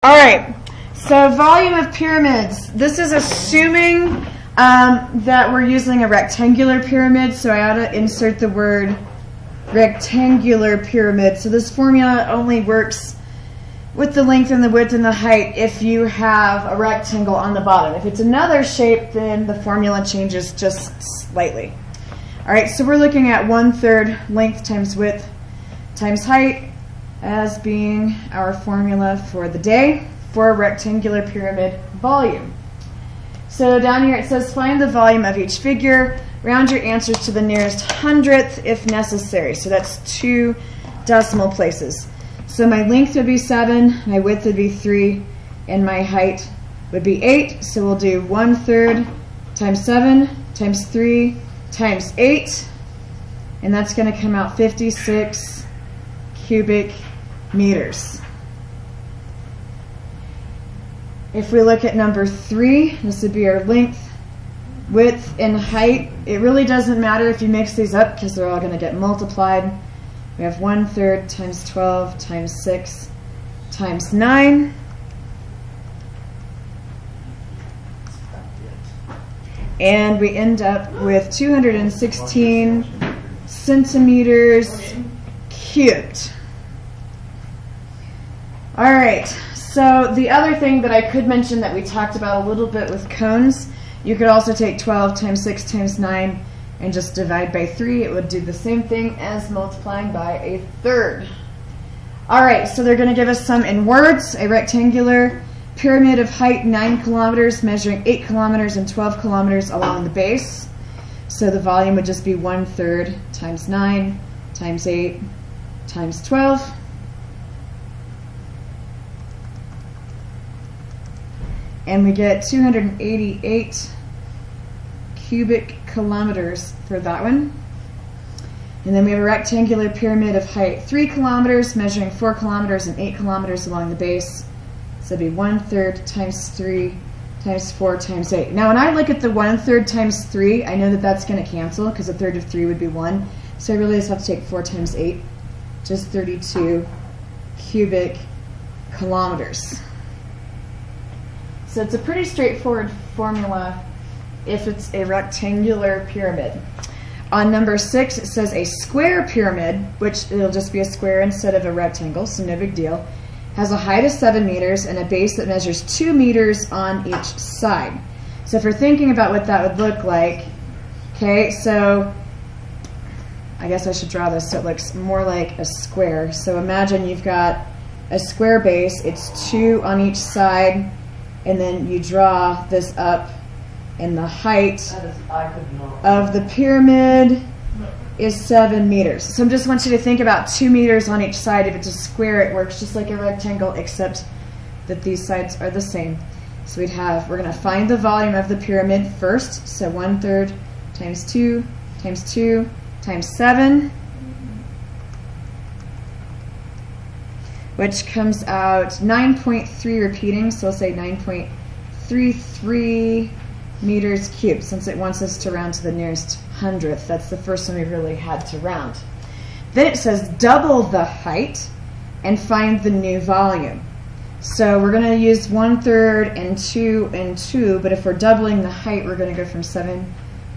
All right, so volume of pyramids. This is assuming that we're using a rectangular pyramid, so I ought to insert the word rectangular pyramid. So this formula only works with the length and the width and the height if you have a rectangle on the bottom. If it's another shape, then the formula changes just slightly. All right, so we're looking at 1/3 length times width times height as being our formula for the day for a rectangular pyramid volume. So down here it says find the volume of each figure. Round your answers to the nearest hundredth if necessary. So that's 2 decimal places. So my length would be 7, my width would be 3, and my height would be 8. So we'll do 1/3 times 7 times 3 times 8, and that's going to come out 56 cubic meters. If we look at number 3, this would be our length, width, and height. It really doesn't matter if you mix these up because they're all going to get multiplied. We have 1/3 times 12 times 6 times 9. And we end up with 216 centimeters cubed. All right, so the other thing that I could mention that we talked about a little bit with cones, you could also take 12 times 6 times 9 and just divide by 3. It would do the same thing as multiplying by 1/3. All right, so they're going to give us some in words. A rectangular pyramid of height 9 kilometers, measuring 8 kilometers and 12 kilometers along the base. So the volume would just be 1/3 times 9 times 8 times 12. And we get 288 cubic kilometers for that one. And then we have a rectangular pyramid of height 3 kilometers, measuring 4 kilometers and 8 kilometers along the base. So it'd be 1/3 times 3 times 4 times 8. Now when I look at the 1/3 times 3, I know that that's going to cancel because 1/3 of 3 would be 1. So I really just have to take 4 times 8, just 32 cubic kilometers. So it's a pretty straightforward formula if it's a rectangular pyramid. On number 6, it says a square pyramid, which it'll just be a square instead of a rectangle, so no big deal, has a height of 7 meters and a base that measures 2 meters on each side. So if we're thinking about what that would look like, okay, so I guess I should draw this so it looks more like a square. So imagine you've got a square base, it's 2 on each side, and then you draw this up, and the height of the pyramid is 7 meters. So I just want you to think about 2 meters on each side. If it's a square, it works just like a rectangle, except that these sides are the same. So we're going to find the volume of the pyramid first. So 1/3 times 2 times 2 times 7, which comes out 9.3 repeating, so we'll say 9.33 meters cubed, since it wants us to round to the nearest hundredth. That's the first one we really had to round. Then it says double the height and find the new volume. So we're going to use 1/3 and 2 and 2, but if we're doubling the height, we're going to go from 7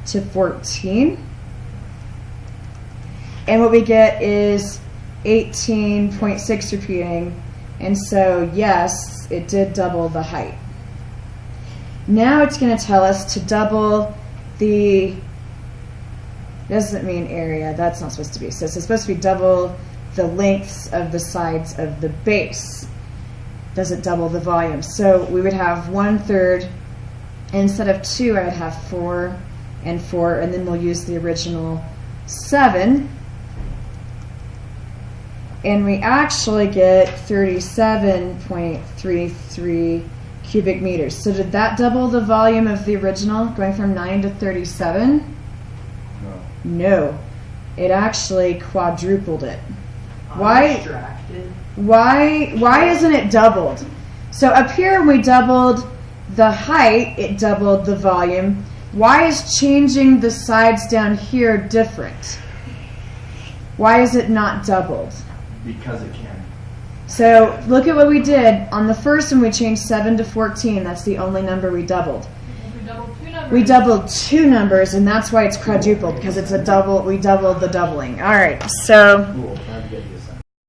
to 14. And what we get is 18.6 repeating, and so yes, it did double the height. Now it's going to tell us to double the, doesn't mean area, that's not supposed to be, so it's supposed to be double the lengths of the sides of the base. Doesn't double the volume. So we would have 1/3, instead of 2 I would have 4 and 4, and then we'll use the original 7. And we actually get 37.33 cubic meters. So did that double the volume of the original, going from 9 to 37? No. It actually quadrupled it. Why isn't it doubled? So up here we doubled the height, it doubled the volume. Why is changing the sides down here different? Why is it not doubled? Because it can. So look at what we did. On the first one, we changed 7 to 14. That's the only number we doubled. We doubled two numbers, and that's why it's quadrupled, because it's a double. We doubled the doubling. All right, so